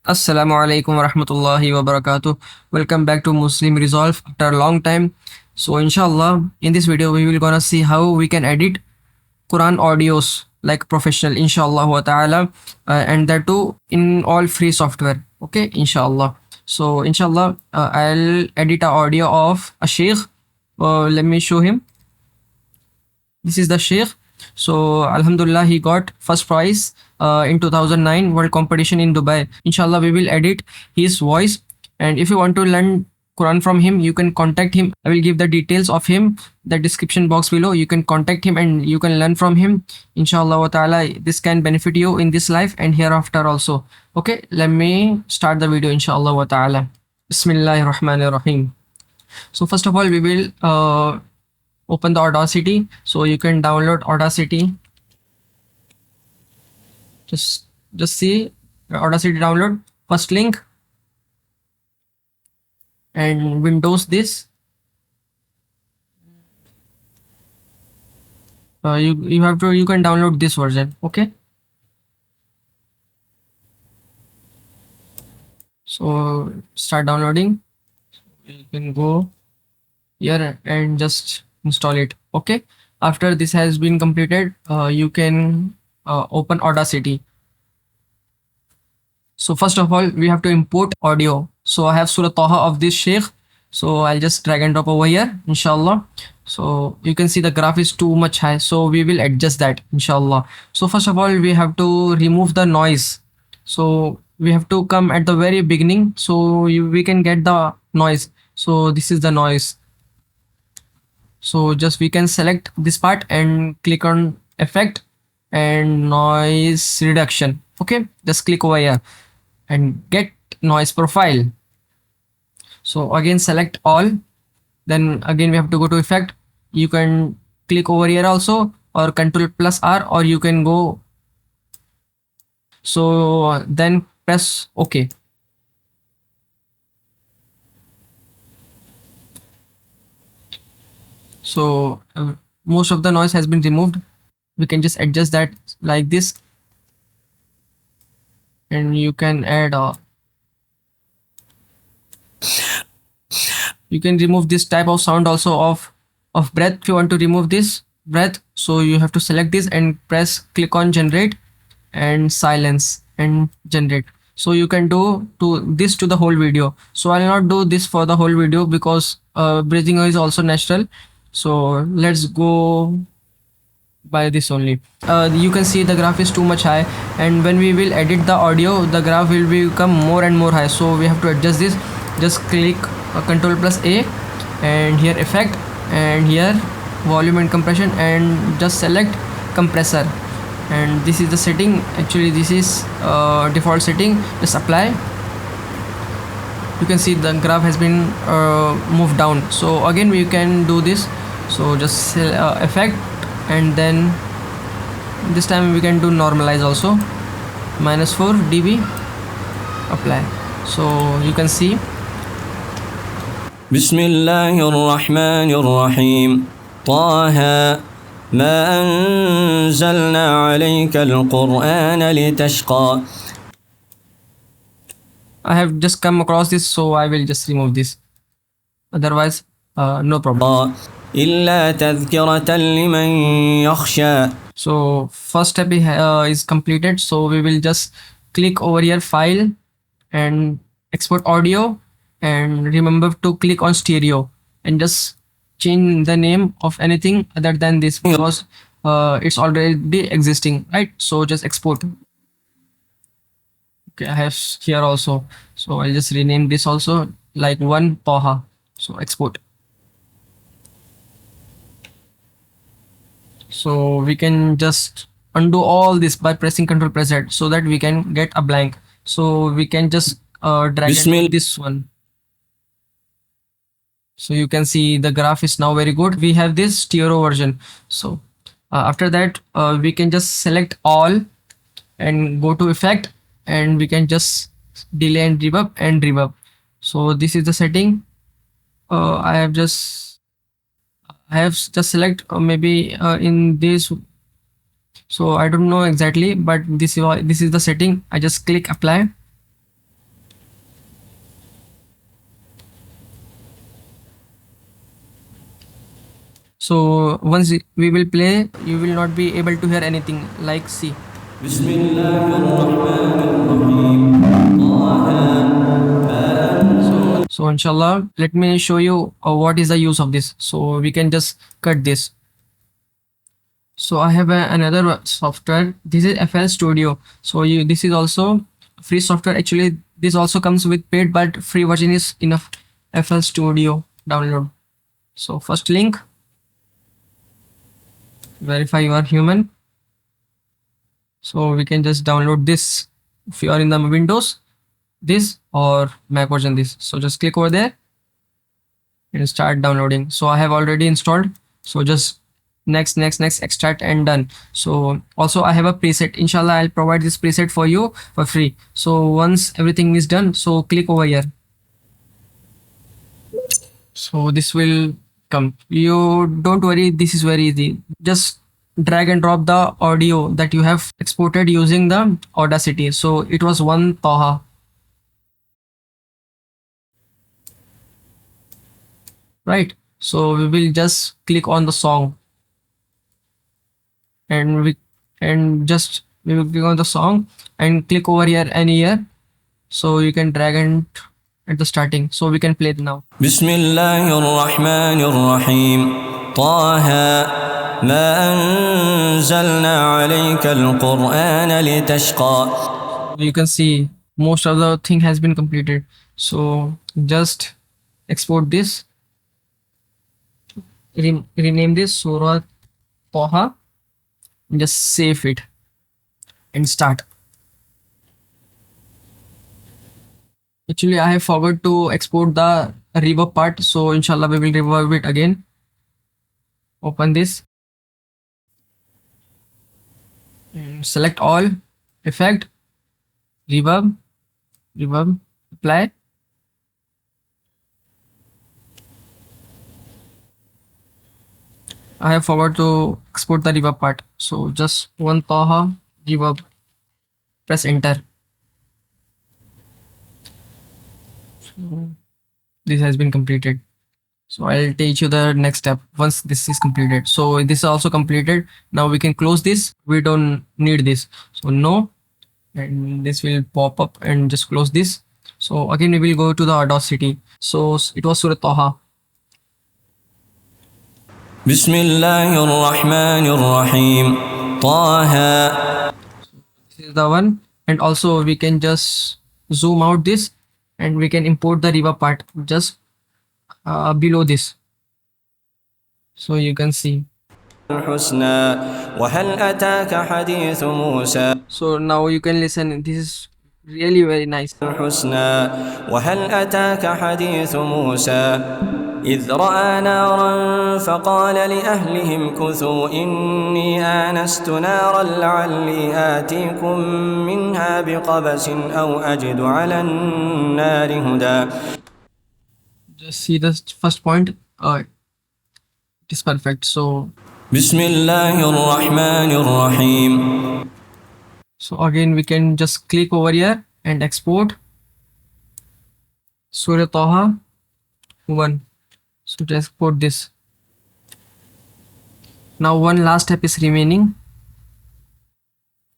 Assalamu alaikum wa rahmatullahi wa barakatuh. Welcome back to Muslim Resolve after a long time. So inshallah, in this video we will gonna see how we can edit Quran audios like professional inshallah wa ta'ala, and that too in all free software. Okay, inshallah. So inshallah, I'll edit a audio of a sheikh. Let me show him. This is the sheikh. So Alhamdulillah, he got first prize in 2009 world competition in Dubai. Inshallah, we will edit his voice, and if you want to learn Quran from him, you can contact him. I will give the details of him, the description box below. You can contact him and you can learn from him. Inshallah wa ta'ala, this can benefit you in this life and hereafter also. Okay, let me start the video inshallah wa ta'ala. Bismillahir Rahmanir Rahim. So first of all, we will open the Audacity. So you can download Audacity. Just see Audacity download. First link, and Windows this. You can download this version. Okay. So start downloading. You can go here and just install it. Okay. After this has been completed, you can open Audacity. So first of all, we have to import audio. So I have Surah Taha of this sheikh. So I'll just drag and drop over here, inshallah. So you can see the graph is too much high. So we will adjust that, inshallah. So first of all, we have to remove the noise. So we have to come at the very beginning. So we can get the noise. So this is the noise. So just we can select this part and click on effect and noise reduction. Okay, just click over here and get noise profile. So again select all, then again we have to go to effect. You can click over here also, or Control plus R, or you can go. So then press OK. So most of the noise has been removed. We can just adjust that like this, and you can add you can remove this type of sound also of breath. If you want to remove this breath, so you have to select this and press click on generate and silence and generate. So you can do this to the whole video. So I'll not do this for the whole video because breathing is also natural. So let's go by this only. You can see the graph is too much high, and when we will edit the audio, the graph will become more and more high. So we have to adjust this. Just click Control plus A, and here effect, and here volume and compression, and just select compressor. And this is the setting. Actually this is default setting. Just apply. You can see the graph has been moved down. So again we can do this. So just effect, and then this time we can do normalize also, -4 dB, apply. So you can see بسم الله الرحمن الرحيم طه ما أنزلنا عليك القرآن لتشقى. I have just come across this, so I will just remove this. Otherwise, no problem. إلا تذكرة لمن يخشى. So first step is completed. So we will just click over here, file, and export audio, and remember to click on stereo, and just change the name of anything other than this because it's already existing, right? So just export. Okay, I have here also. So I'll just rename this also like one Taha. So export. So we can just undo all this by pressing Ctrl plus Z so that we can get a blank. So we can just drag this one. So you can see the graph is now very good. We have this stereo version. So after that we can just select all and go to effect, and we can just delay and reverb. So this is the setting. I have just select maybe in this. So I don't know exactly, but this is the setting. I just click apply. So once we will play, you will not be able to hear anything. Like see. بسم الله الرحمن الرحيم So inshallah, let me show you what is the use of this. So we can just cut this. So I have another software. This is FL Studio. So this is also free software. Actually, this also comes with paid, but free version is enough. FL Studio download. So first link, verify you are human. So we can just download this if you are in the Windows, this or Mac version this. So just click over there and start downloading. So I have already installed. So just next, extract and done. So also I have a preset. Inshallah, I'll provide this preset for you for free. So once everything is done, so click over here. So this will come. You don't worry, this is very easy. Just drag and drop the audio that you have exported using the Audacity. So it was one Taha. Right. So we will just click on the song and we will click on the song and click over here any here. So you can drag and at the starting. So we can play it now. بسم الله الرحمن الرحيم طه ما أنزلنا عليك القرآن لتشقى. You can see most of the thing has been completed. So just export this, rename this Surah Taha, and just save it and start. Actually, I have forgot to export the reverb part, so inshallah we will reverb it again. Open this and select all, effect, reverb, apply. I have forgot to export the reverb part, so just one Taha reverb, press enter. This has been completed. So I'll teach you the next step once this is completed. So this is also completed. Now we can close this. We don't need this. So no, and this will pop up and just close this. So again we will go to the Audacity. So it was Surah Taha. بسم الله الرحمن الرحيم طه. This is the one, and also we can just zoom out this and we can import the reverb part just below this. So you can see. الحسنى وهل أتاك حديث موسى. So now you can listen. This is really very nice. الحسنى وهل أتاك حديث موسى إذ رأى نارا فقال لأهلهم كثوا إني آنست نارا لعلي آتيكم منها بقبس أو أجد على النار هدى. Just see the first point. It is perfect. So بسم الله الرحمن الرحيم. So again we can just click over here and export Surah Taha 1. So to export this. Now one last step is remaining.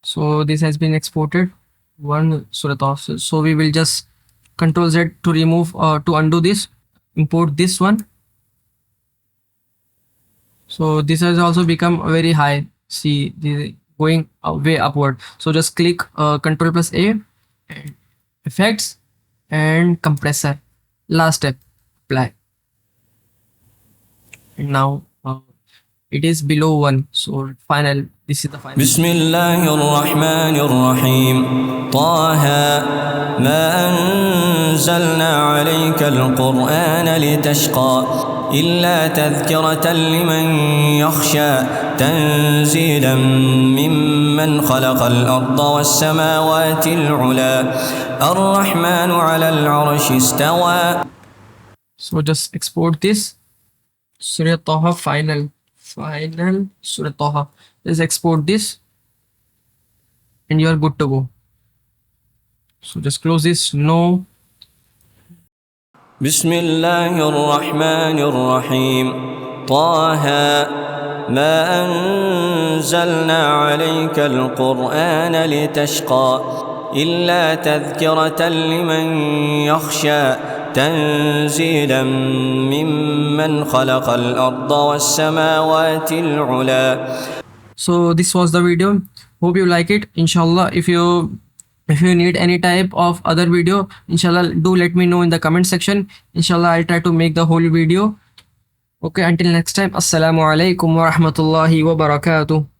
So this has been exported, one Surah Taha. So we will just Control Z to remove to undo this. Import this one. So this has also become very high. See, the going way upward. So just click Control plus A and effects and compressor. Last step, apply. And now it is below 1. So final. This is the final. بسم الله الرحمن الرحيم طه ما أنزلنا عليك القرآن لتشقى إلا تذكرة لمن يخشى تنزيلا ممن خلق الأرض والسماوات العلى الرحمن على العرش استوى. So just export this Surah Taha final Surah Taha. Just export this and you are good to go. So just close this. No. بسم الله الرحمن الرحيم طه ما أنزلنا عليك القرآن لتشقى إلا تذكرة لمن يخشى تنزيلا ممن خلق الأرض والسماوات العلى. So this was the video. Hope you like it. Inshallah, if you need any type of other video, inshallah do let me know in the comment section. Inshallah I'll try to make the whole video. Okay, until next time, assalamu alaikum wa rahmatullahi wa barakatuh.